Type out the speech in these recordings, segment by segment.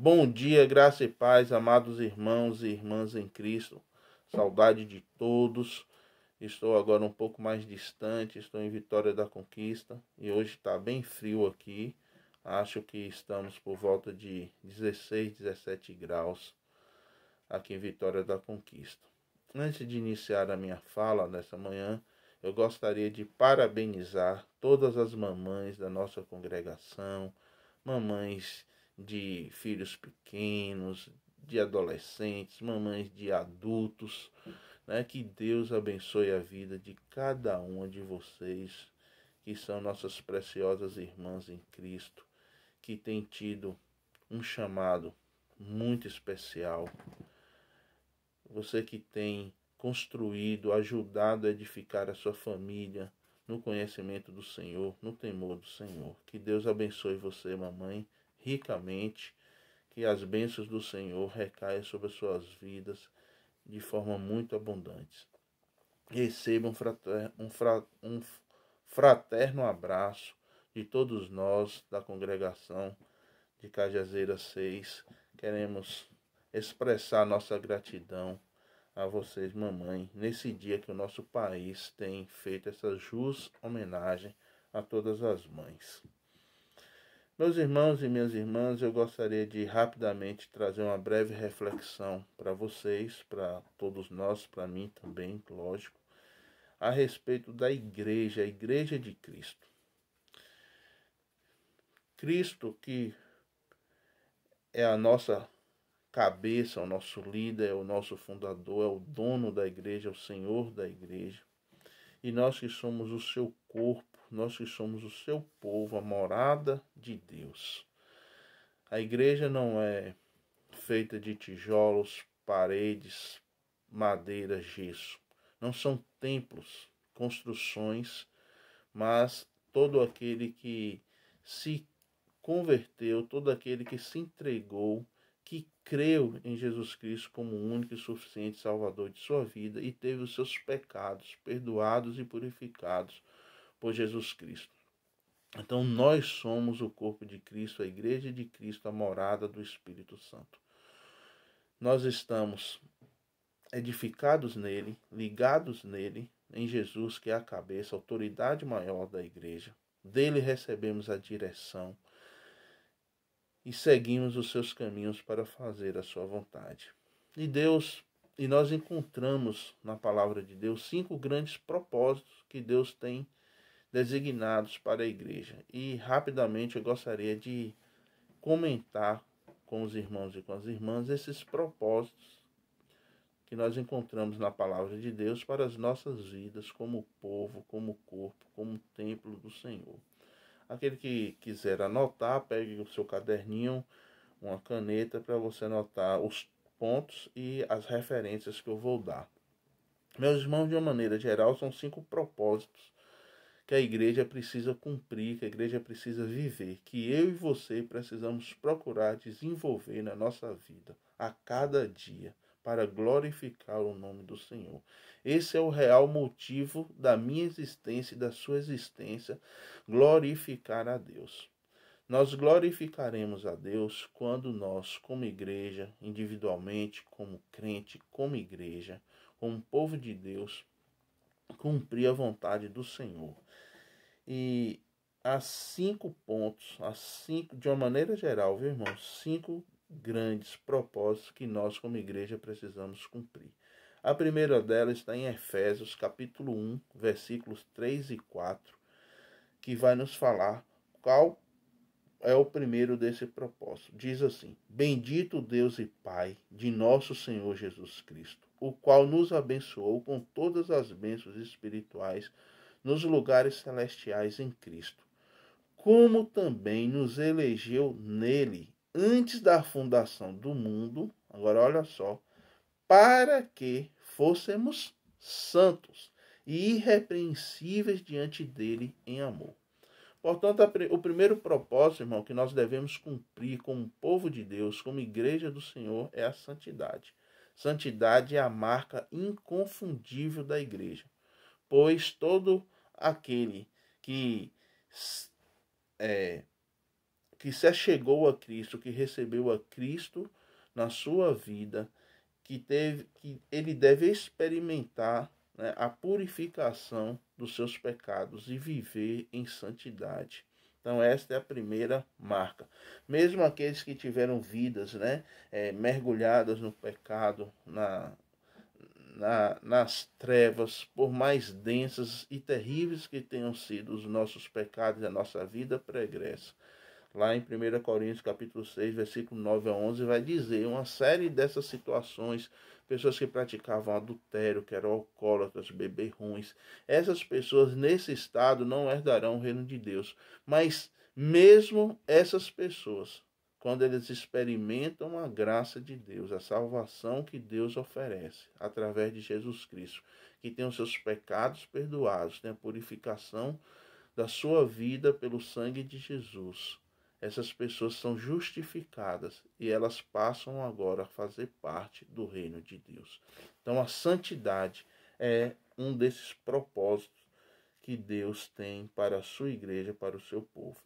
Bom dia, graça e paz, amados irmãos e irmãs em Cristo. Saudade de todos. Estou agora um pouco mais distante, estou em Vitória da Conquista e hoje está bem frio aqui. Acho que estamos por volta de 16, 17 graus aqui em Vitória da Conquista. Antes de iniciar a minha fala nessa manhã, eu gostaria de parabenizar todas as mamães da nossa congregação, mamães de filhos pequenos, de adolescentes, mamães de adultos, né? Que Deus abençoe a vida de cada uma de vocês, que são nossas preciosas irmãs em Cristo, que têm tido um chamado muito especial. Você que tem construído, ajudado a edificar a sua família no conhecimento do Senhor, no temor do Senhor. Que Deus abençoe você, mamãe, ricamente. Que as bênçãos do Senhor recaiam sobre as suas vidas de forma muito abundante. Receba um fraterno abraço de todos nós da congregação de Cajazeira 6. Queremos expressar nossa gratidão a vocês, mamãe, nesse dia que o nosso país tem feito essa justa homenagem a todas as mães. Meus irmãos e minhas irmãs, eu gostaria de rapidamente trazer uma breve reflexão para vocês, para todos nós, para mim também, lógico, a respeito da igreja, a igreja de Cristo. Cristo, que é a nossa cabeça, o nosso líder, é o nosso fundador, é o dono da igreja, é o Senhor da igreja. E nós que somos o seu corpo, nós que somos o seu povo, a morada de Deus. A igreja não é feita de tijolos, paredes, madeira, gesso. Não são templos, construções, mas todo aquele que se converteu, todo aquele que se entregou, que creu em Jesus Cristo como o único e suficiente Salvador de sua vida e teve os seus pecados perdoados e purificados por Jesus Cristo. Então nós somos o corpo de Cristo, a igreja de Cristo, a morada do Espírito Santo. Nós estamos edificados nele, ligados nele, em Jesus, que é a cabeça, a autoridade maior da igreja. Dele recebemos a direção e seguimos os seus caminhos para fazer a sua vontade. E nós encontramos na palavra de Deus 5 grandes propósitos que Deus tem designados para a igreja. E rapidamente eu gostaria de comentar com os irmãos e com as irmãs esses propósitos que nós encontramos na palavra de Deus para as nossas vidas como povo, como corpo, como templo do Senhor. Aquele que quiser anotar, pegue o seu caderninho, uma caneta para você anotar os pontos e as referências que eu vou dar. Meus irmãos, de uma maneira geral, são 5 propósitos que a igreja precisa cumprir, que a igreja precisa viver, que eu e você precisamos procurar desenvolver na nossa vida a cada dia para glorificar o nome do Senhor. Esse é o real motivo da minha existência e da sua existência, glorificar a Deus. Nós glorificaremos a Deus quando nós, como igreja, individualmente, como crente, como igreja, como povo de Deus, cumprir a vontade do Senhor. E há 5 pontos, de uma maneira geral, viu, irmãos? 5 grandes propósitos que nós, como igreja, precisamos cumprir. A primeira delas está em Efésios, capítulo 1, versículos 3 e 4, que vai nos falar qual é o primeiro desse propósito. Diz assim: Bendito Deus e Pai de nosso Senhor Jesus Cristo, o qual nos abençoou com todas as bênçãos espirituais nos lugares celestiais em Cristo, como também nos elegeu nele antes da fundação do mundo, agora olha só, para que fôssemos santos e irrepreensíveis diante dele em amor. Portanto, o primeiro propósito, irmão, que nós devemos cumprir como povo de Deus, como igreja do Senhor, é a santidade. Santidade é a marca inconfundível da igreja, pois todo aquele que que se achegou a Cristo, que recebeu a Cristo na sua vida, que ele deve experimentar, né, a purificação dos seus pecados e viver em santidade. Então esta é a primeira marca. Mesmo aqueles que tiveram vidas, né, mergulhadas no pecado, nas trevas, por mais densas e terríveis que tenham sido os nossos pecados e a nossa vida pregressa. Lá em 1 Coríntios capítulo 6, versículo 9 a 11, vai dizer uma série dessas situações, pessoas que praticavam adultério, que eram alcoólatras, beberrões. Essas pessoas nesse estado não herdarão o reino de Deus. Mas mesmo essas pessoas, quando eles experimentam a graça de Deus, a salvação que Deus oferece através de Jesus Cristo, que tem os seus pecados perdoados, tem a purificação da sua vida pelo sangue de Jesus, essas pessoas são justificadas e elas passam agora a fazer parte do reino de Deus. Então a santidade é um desses propósitos que Deus tem para a sua igreja, para o seu povo.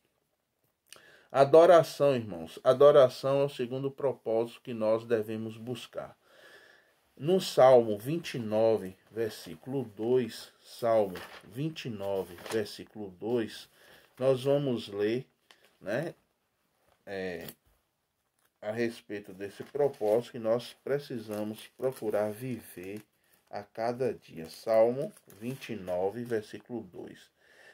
Adoração, irmãos. Adoração é o segundo propósito que nós devemos buscar. No Salmo 29, versículo 2, Salmo 29, versículo 2, nós vamos ler, né, a respeito desse propósito que nós precisamos procurar viver a cada dia. Salmo 29, versículo 2.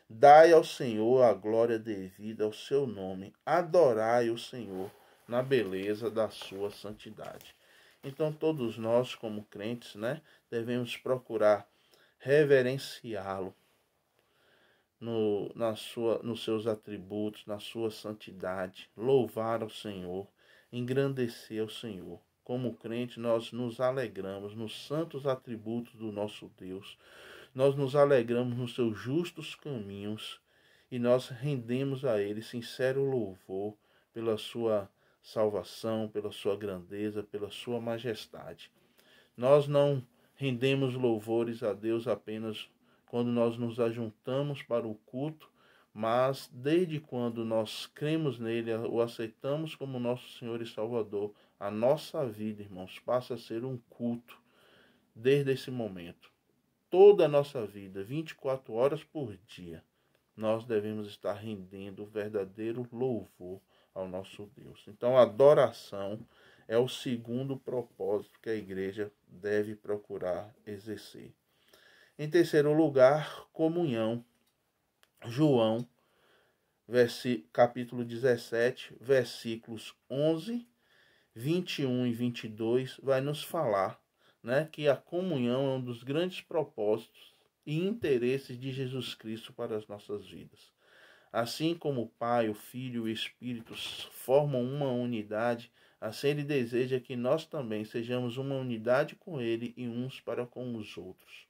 Dai ao Senhor a glória devida ao seu nome, adorai o Senhor na beleza da sua santidade. Então todos nós, como crentes, né, devemos procurar reverenciá-lo nos seus atributos, na sua santidade, louvar ao Senhor, engrandecer ao Senhor. Como crente, nós nos alegramos nos santos atributos do nosso Deus, nós nos alegramos nos seus justos caminhos e nós rendemos a Ele sincero louvor pela sua salvação, pela sua grandeza, pela sua majestade. Nós não rendemos louvores a Deus apenas quando nós nos ajuntamos para o culto, mas desde quando nós cremos nele, o aceitamos como nosso Senhor e Salvador, a nossa vida, irmãos, passa a ser um culto desde esse momento. Toda a nossa vida, 24 horas por dia, nós devemos estar rendendo verdadeiro louvor ao nosso Deus. Então, a adoração é o segundo propósito que a igreja deve procurar exercer. Em terceiro lugar, comunhão. João, capítulo 17, versículos 11, 21 e 22, vai nos falar, né, que a comunhão é um dos grandes propósitos e interesses de Jesus Cristo para as nossas vidas. Assim como o Pai, o Filho e o Espírito formam uma unidade, assim Ele deseja que nós também sejamos uma unidade com Ele e uns para com os outros.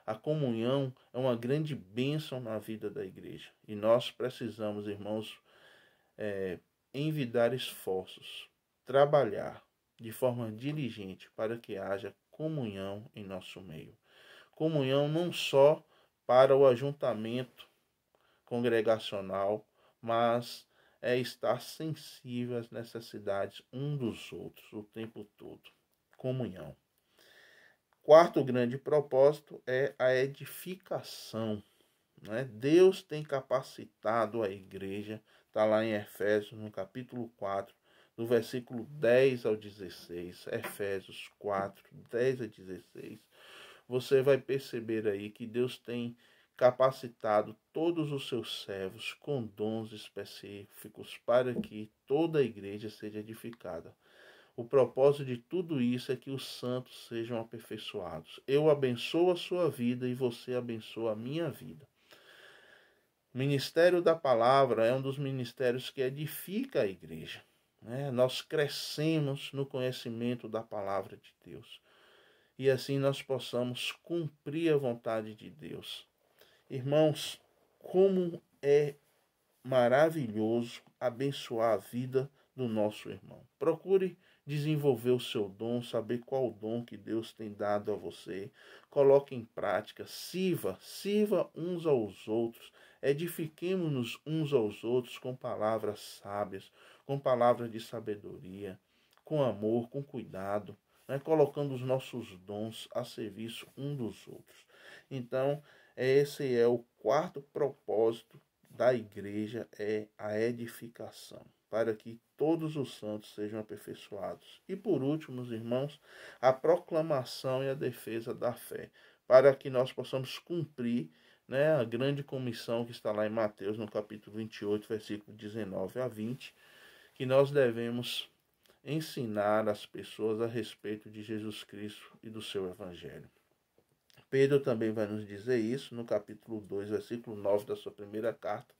A comunhão é uma grande bênção na vida da igreja. E nós precisamos, irmãos, envidar esforços, trabalhar de forma diligente para que haja comunhão em nosso meio. Comunhão não só para o ajuntamento congregacional, mas é estar sensível às necessidades um dos outros o tempo todo. Comunhão. Quarto grande propósito é a edificação, né? Deus tem capacitado a igreja, está lá em Efésios, no capítulo 4, do versículo 10 ao 16, Efésios 4, 10 a 16. Você vai perceber aí que Deus tem capacitado todos os seus servos com dons específicos para que toda a igreja seja edificada. O propósito de tudo isso é que os santos sejam aperfeiçoados. Eu abençoo a sua vida e você abençoa a minha vida. O ministério da palavra é um dos ministérios que edifica a igreja, né? Nós crescemos no conhecimento da palavra de Deus. E assim nós possamos cumprir a vontade de Deus. Irmãos, como é maravilhoso abençoar a vida do nosso irmão. Procure desenvolver o seu dom, saber qual o dom que Deus tem dado a você. Coloque em prática, sirva uns aos outros. Edifiquemo-nos uns aos outros com palavras sábias, com palavras de sabedoria, com amor, com cuidado, né? Colocando os nossos dons a serviço um dos outros. Então, esse é o quarto propósito da igreja, é a edificação, para que todos os santos sejam aperfeiçoados. E por último, meus irmãos, a proclamação e a defesa da fé, para que nós possamos cumprir, né, a grande comissão que está lá em Mateus, no capítulo 28, versículo 19 a 20, que nós devemos ensinar as pessoas a respeito de Jesus Cristo e do seu Evangelho. Pedro também vai nos dizer isso no capítulo 2, versículo 9 da sua primeira carta,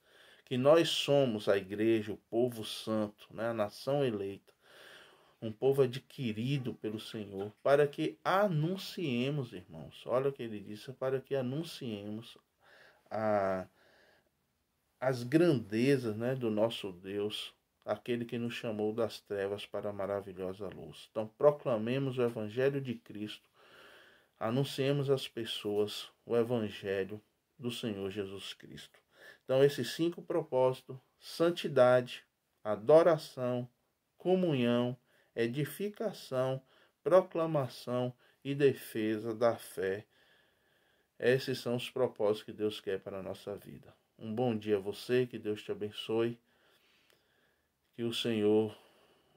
que nós somos a igreja, o povo santo, né, a nação eleita, um povo adquirido pelo Senhor, para que anunciemos, irmãos, olha o que ele disse, para que anunciemos as grandezas, né, do nosso Deus, aquele que nos chamou das trevas para a maravilhosa luz. Então proclamemos o Evangelho de Cristo, anunciemos às pessoas o Evangelho do Senhor Jesus Cristo. Então, esses 5 propósitos: santidade, adoração, comunhão, edificação, proclamação e defesa da fé. Esses são os propósitos que Deus quer para a nossa vida. Um bom dia a você, que Deus te abençoe, que o Senhor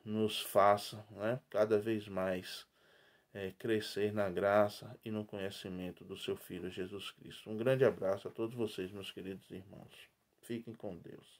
nos faça, né, cada vez mais crescer na graça e no conhecimento do seu Filho Jesus Cristo. Um grande abraço a todos vocês, meus queridos irmãos. Fiquem com Deus.